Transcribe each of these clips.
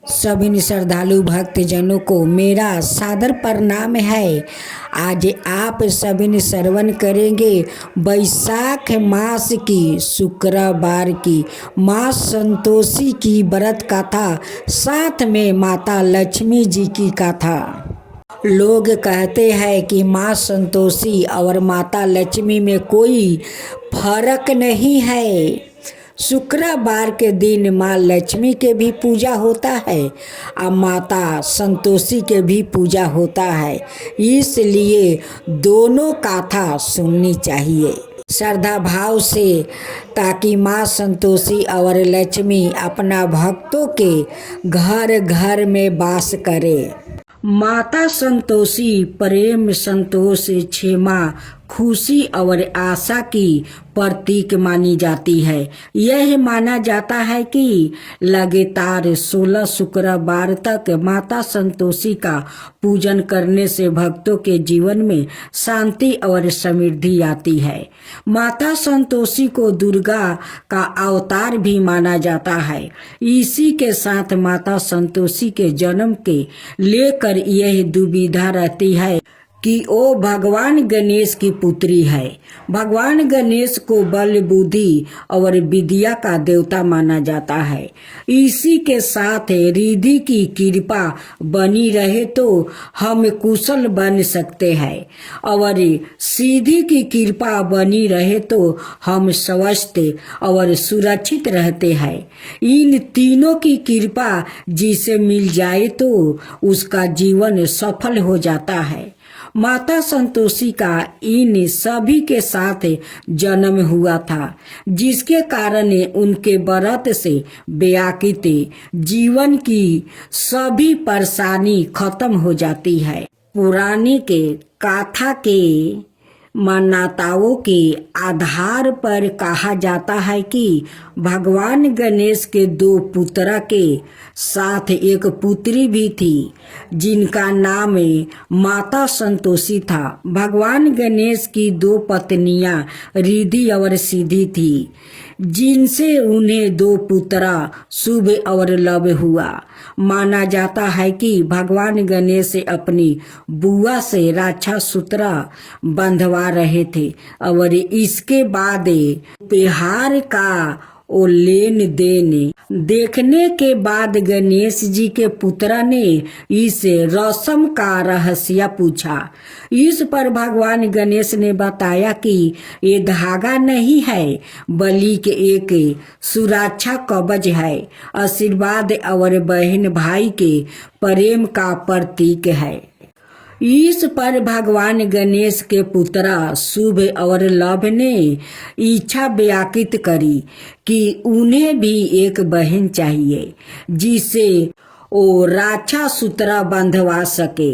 सभी श्रद्धालु भक्तजनों को मेरा सादर प्रणाम है। आज आप सभी श्रवण करेंगे वैशाख मास की शुक्रवार की माँ संतोषी की व्रत कथा, साथ में माता लक्ष्मी जी की कथा। लोग कहते हैं कि माँ संतोषी और माता लक्ष्मी में कोई फर्क नहीं है। शुक्रवार के दिन माँ लक्ष्मी के भी पूजा होता है और माता संतोषी के भी पूजा होता है, इसलिए दोनों कथा सुननी चाहिए श्रद्धा भाव से, ताकि माँ संतोषी और लक्ष्मी अपना भक्तों के घर घर में वास करे। माता संतोषी प्रेम, संतोष, क्षमा, खुशी और आशा की प्रतीक मानी जाती है। यह माना जाता है कि लगातार 16 शुक्रवार तक माता संतोषी का पूजन करने से भक्तों के जीवन में शांति और समृद्धि आती है। माता संतोषी को दुर्गा का अवतार भी माना जाता है। इसी के साथ माता संतोषी के जन्म के लेकर यह दुविधा रहती है कि वो भगवान गणेश की पुत्री है। भगवान गणेश को बल, बुद्धि और विद्या का देवता माना जाता है। इसी के साथ रिद्धि की कृपा बनी रहे तो हम कुशल बन सकते हैं और सिद्धि की कृपा बनी रहे तो हम स्वस्थ और सुरक्षित रहते हैं। इन तीनों की कृपा जिसे मिल जाए तो उसका जीवन सफल हो जाता है। माता संतोषी का इन सभी के साथ जन्म हुआ था, जिसके कारण उनके व्रत से व्याकुत जीवन की सभी परेशानी खत्म हो जाती है। पुरानी के कथा के मान्यताओं के आधार पर कहा जाता है कि भगवान गणेश के 2 पुत्र के साथ एक पुत्री भी थी, जिनका नाम माता संतोषी था। भगवान गणेश की 2 पत्नियां रिद्धि और सिद्धि थी, जिनसे उन्हें 2 पुत्र शुभ और लव हुआ। माना जाता है कि भगवान गणेश अपनी बुआ से रक्षा सूत्र बंधवा रहे थे और इसके बाद बिहार का ओ लेन देन देखने के बाद गणेश जी के पुत्र ने इस रस्म का रहस्य पूछा। इस पर भगवान गणेश ने बताया कि ये धागा नहीं है, बल्कि एक सुरक्षा कवच है, आशीर्वाद और बहन भाई के प्रेम का प्रतीक है। इस पर भगवान गणेश के पुत्र शुभ और लव ने इच्छा व्याकृत करी कि उन्हें भी एक बहन चाहिए, जिसे वो रक्षा सूत्र बंधवा सके।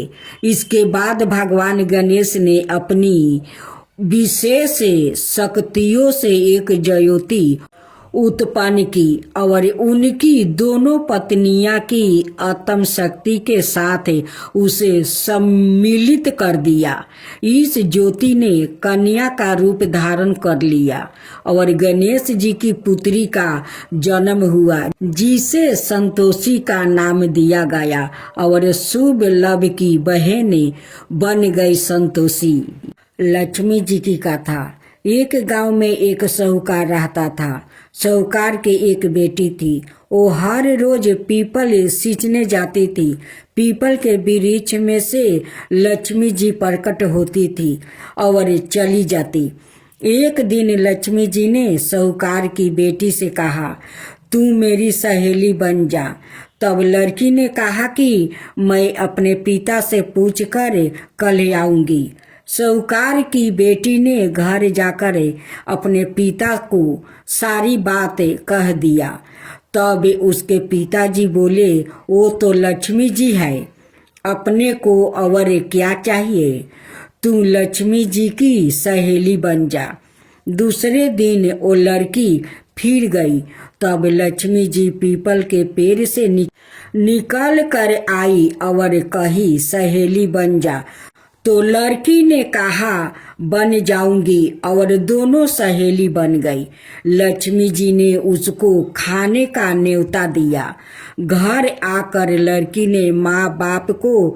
इसके बाद भगवान गणेश ने अपनी विशेष शक्तियों से एक ज्योति उत्पन्न की और उनकी दोनों पत्नियां की आत्म शक्ति के साथ उसे सम्मिलित कर दिया। इस ज्योति ने कन्या का रूप धारण कर लिया और गणेश जी की पुत्री का जन्म हुआ, जिसे संतोषी का नाम दिया गया और शुभ लव की बहन बन गई संतोषी। लक्ष्मी जी की कथा। एक गांव में एक साहूकार रहता था। साहूकार के एक बेटी थी। वो हर रोज पीपल सींचने जाती थी। पीपल के वृक्ष में से लक्ष्मी जी प्रकट होती थी और चली जाती। एक दिन लक्ष्मी जी ने साहूकार की बेटी से कहा, तू मेरी सहेली बन जा। तब लड़की ने कहा कि मैं अपने पिता से पूछकर कल आऊंगी। साहूकार की बेटी ने घर जाकर अपने पिता को सारी बातें कह दिया। तब उसके पिताजी बोले, वो तो लक्ष्मी जी है, अपने को और क्या चाहिए, तू लक्ष्मी जी की सहेली बन जा। दूसरे दिन वो लड़की फिर गई। तब लक्ष्मी जी पीपल के पेड़ से निकल कर आई और कही, सहेली बन जा, तो लड़की ने कहा बन जाऊंगी और दोनों सहेली बन गई। लक्ष्मी जी ने उसको खाने का न्योता दिया। घर आकर लड़की ने माँ बाप को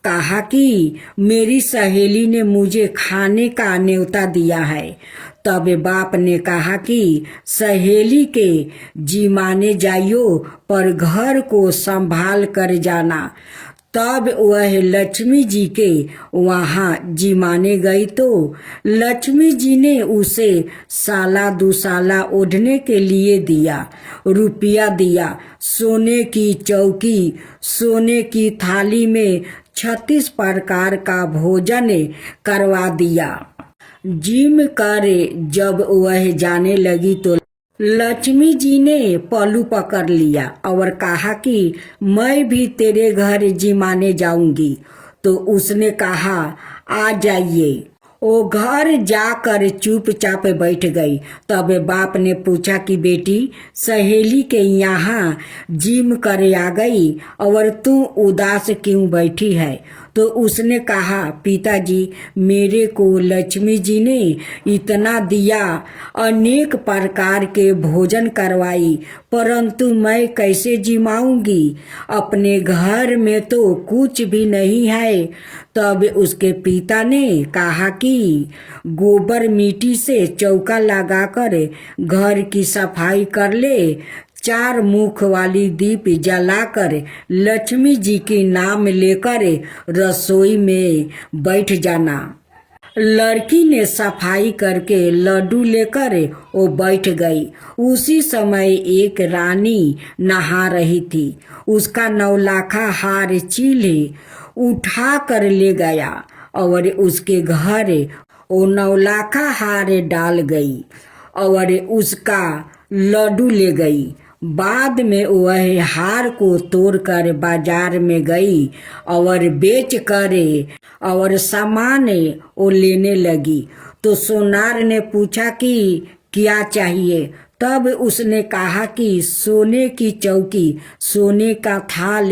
कहा कि मेरी सहेली ने मुझे खाने का न्योता दिया है। तब बाप ने कहा कि सहेली के जिमाने जाइयो पर घर को संभाल कर जाना। तब वह लक्ष्मी जी के वहाँ जिमाने गई तो लक्ष्मी जी ने उसे साला दुसाला ओढ़ने के लिए दिया, रुपया दिया, सोने की चौकी, सोने की थाली में 36 प्रकार का भोजन करवा दिया। जिम करे जब वह जाने लगी तो लक्ष्मी जी ने पल्लू पकड़ लिया और कहा कि मैं भी तेरे घर जिमाने जाऊंगी। तो उसने कहा आ जाइए। वो घर जाकर चुपचाप बैठ गई। तब बाप ने पूछा कि बेटी सहेली के यहाँ जिम कर आ गई और तू उदास क्यों बैठी है? तो उसने कहा पिताजी मेरे को लक्ष्मी जी ने इतना दिया, अनेक प्रकार के भोजन करवाई, परंतु मैं कैसे जिमाऊंगी? अपने घर में तो कुछ भी नहीं है। तब उसके पिता ने कहा कि गोबर मिट्टी से चौका लगाकर घर की सफाई कर ले, 4 मुख वाली दीप जलाकर लक्ष्मी जी के नाम लेकर रसोई में बैठ जाना। लड़की ने सफाई करके लड्डू लेकर वो बैठ गई। उसी समय एक रानी नहा रही थी। उसका 9 लाखा हार चील्हे उठा कर ले गया और उसके घर वो 9 लाखा हार डाल गई और उसका लड्डू ले गई। बाद में वह हार को तोड़कर बाजार में गई और बेच कर और सामान वो लेने लगी। तो सोनार ने पूछा कि क्या चाहिए? तब उसने कहा कि सोने की चौकी, सोने का थाल,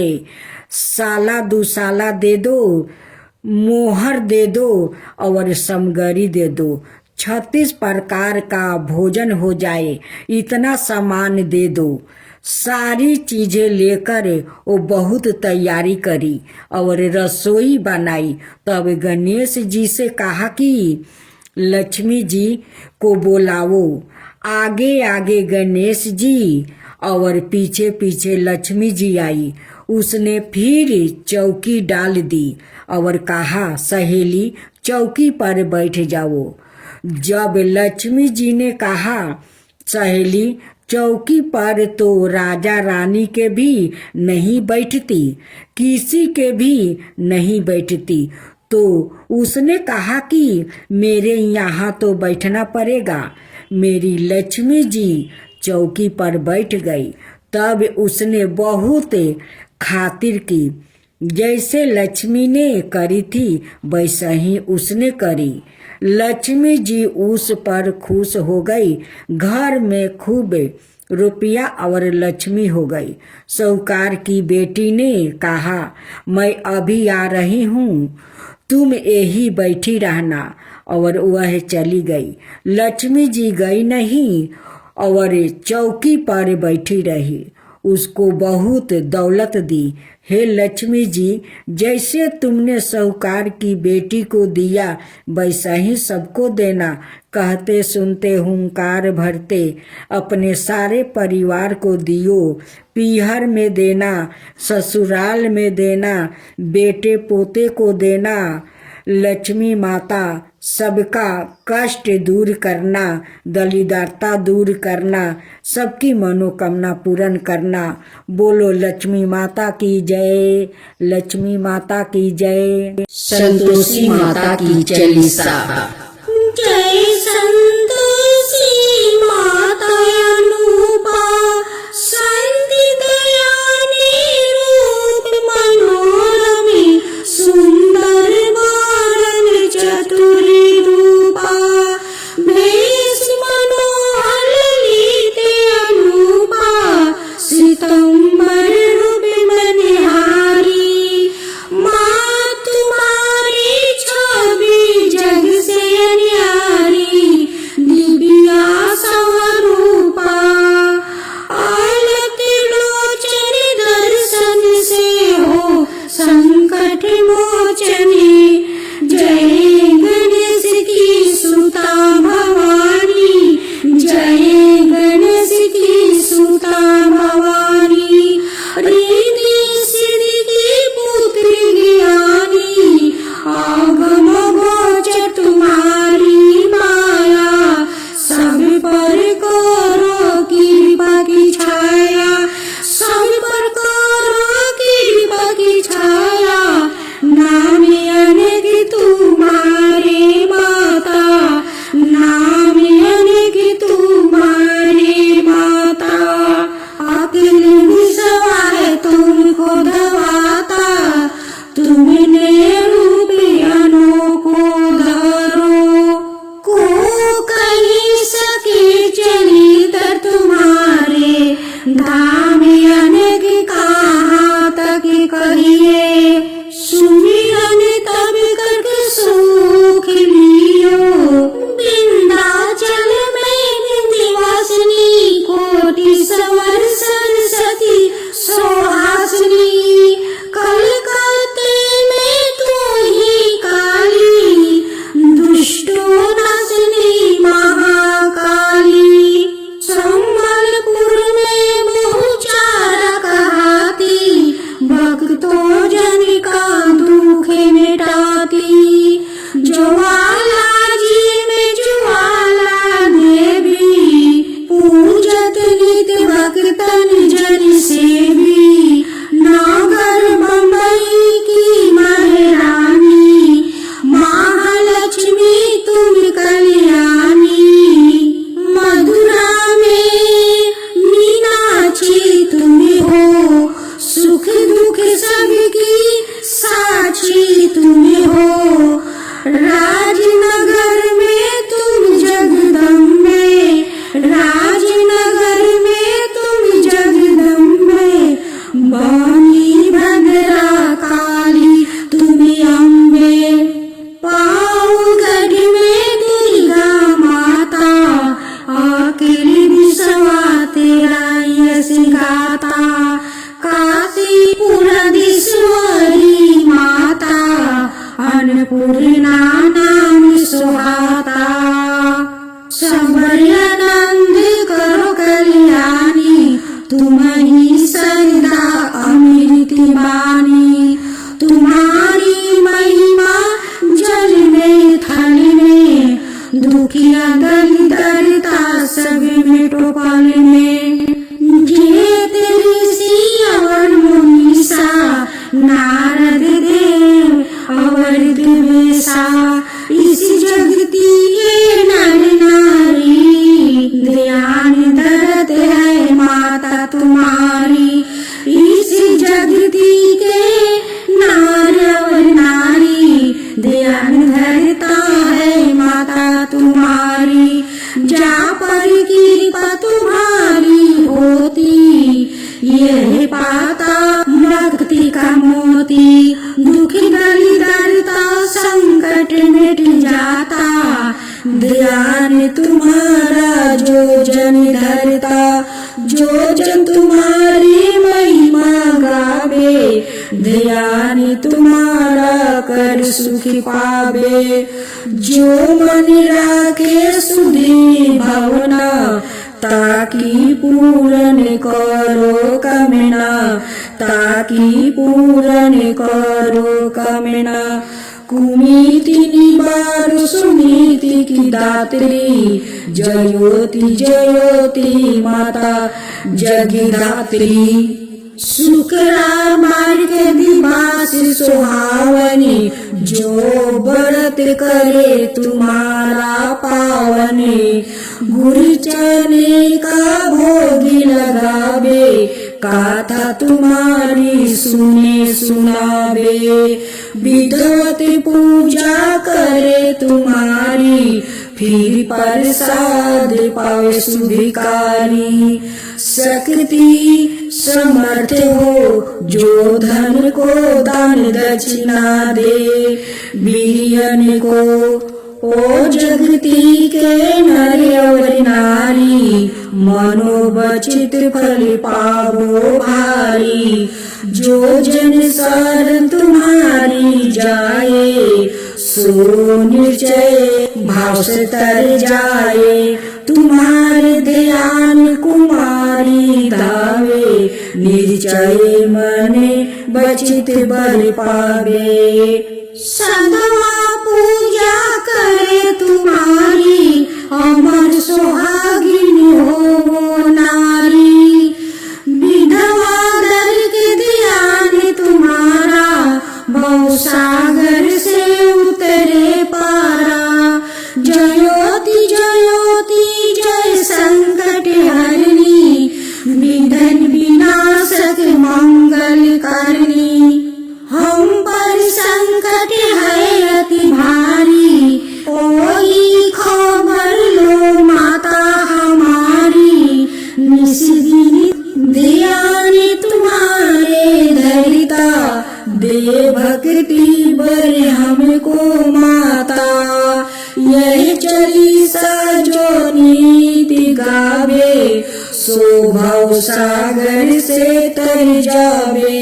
साला दुसाला दे दो, मोहर दे दो और समगरी दे दो। 36 प्रकार का भोजन हो जाए, इतना सामान दे दो। सारी चीजें लेकर वो बहुत तैयारी करी और रसोई बनाई। तब गणेश जी से कहा कि लक्ष्मी जी को बुलाओ। आगे आगे गणेश जी और पीछे पीछे लक्ष्मी जी आई। उसने फिर चौकी डाल दी और कहा सहेली चौकी पर बैठ जाओ। जब लक्ष्मी जी ने कहा सहेली चौकी पर तो राजा रानी के भी नहीं बैठती, किसी के भी नहीं बैठती, तो उसने कहा कि मेरे यहाँ तो बैठना पड़ेगा। मेरी लक्ष्मी जी चौकी पर बैठ गई। तब उसने बहुत खातिर की। जैसे लक्ष्मी ने करी थी वैसा ही उसने करी। लक्ष्मी जी उस पर खुश हो गई। घर में खूब रुपया और लक्ष्मी हो गई। साहूकार की बेटी ने कहा मैं अभी आ रही हूँ, तुम यही बैठी रहना, और वह चली गई। लक्ष्मी जी गई नहीं और चौकी पर बैठी रही। उसको बहुत दौलत दी। हे लक्ष्मी जी, जैसे तुमने साहूकार की बेटी को दिया वैसा ही सबको देना। कहते सुनते हुंकार भरते अपने सारे परिवार को दियो। पीहर में देना, ससुराल में देना, बेटे पोते को देना। लक्ष्मी माता सबका कष्ट दूर करना, दरिद्रता दूर करना, सबकी मनोकामना पूर्ण करना। बोलो लक्ष्मी माता की जय, लक्ष्मी माता की जय। संतोषी माता की चालीसा। जय संतोषी माता अनूपा, शांति दयानी रूप मनोरमी, सुंदर बालन चतुरी रूपा, भेष मनोहर लीते अनूपा, सितंबर रूप मनिहारी। माँ तुम्हारी तन जन से भी नागर बम्बई की महारानी महालक्ष्मी तुम कल्याणी मधुरा में मीनाक्षी तुम हो सुख दुख सबकी साक्षी तुम हो राजनगर में तुम जगदम्बे राजनगर में तुम जगदम्बे वाणी भद्रा काली तुम अम्बे पाऊगढ़ में दुर्गा माता अकेली विश्वा तेरा यश गाता काशीपुराधीश्वरी माता अन्नपूर्णा नाम सुहाता सबरियानंद करो कल्याणी तुम ही सदा अमृत वाणी तुम्हारी महिमा जल में थल में दुखिया दरिद्रता सब मिटो पल में जेत ऋषि और मुनीसा नारद देव और दिवेशा इस जगती के नर नारी ध्यान धरत है माता तुम्हारी इस जगती के नार और नारी ध्यान धरता है माता तुम्हारी जा पर कृपा तुम्हारी होती यह पाता भक्ति का मोती दुख दरिद्रता संकट मिट जाता ध्यान तुम्हारा जो जन धरता जो जन तुम्हारी महिमा गावे ध्यान तुम्हारा कर सुख पावे जो मन राखे सुधी भावना ताकि पूर्ण करो कामना ताकि पूर्ण करो कामना कुमिति निवार सुनीति की दात्री जयोति माता जगदात्री शुक्रा मार्ग दिवास सुहावनी जो व्रत करे तुम्हारा पावनी गुरु चने का भोग लगावे गाथा तुम्हारी सुने सुनावे विधवत पूजा करे तुम्हारी फिर प्रसाद पावे सुधिकारी शक्ति समर्थ हो जो धन को दान दक्षिणा दे वीर्यन को ओ जगती के नर और नारी मनोवचित फल पावो भारी जो जन शरण तुम्हारी जाए सो निश्चय भाव से तर जाए तुम्हारे ध्यान कुमारी धावे निश्चय मने बचित बल पावे सदा पूजा करे तुम्हारी अमर सुहागिन हो वो नारी विधवा दर के ध्यान तुम्हारा भवसागर से उतरे पारा जयोति जयोति जय संकट हरनी विघ्न विनाशक मंगल करनी हम पर संकट है अति भारी कोई खबर लो माता हमारी निस्दिन ध्यान तुम्हारे धरिता दे भक्ति बर हमको माता यही चालीसा जो नीति गावे सो भव सागर से तर जावे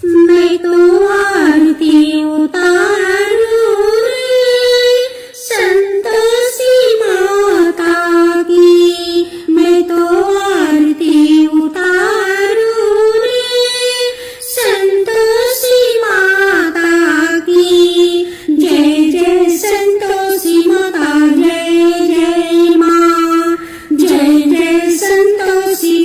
मैं तो आरती उतारूं रे संतोषी माता की मैं तो आरती उतारूं रे संतोषी माता की जय जय संतोषी माता जय जय माँ जय जय संतोषी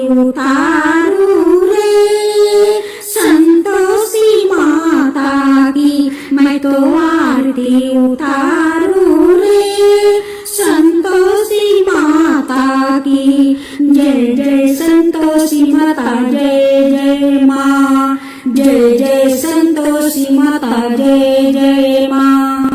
उतारू रे, संतोषी माता की मैं तो आरती उतारू रे, संतोषी माता की। जय जय संतोषी माता, जय जय माँ, जय जय संतोषी माता, जय जय माँ।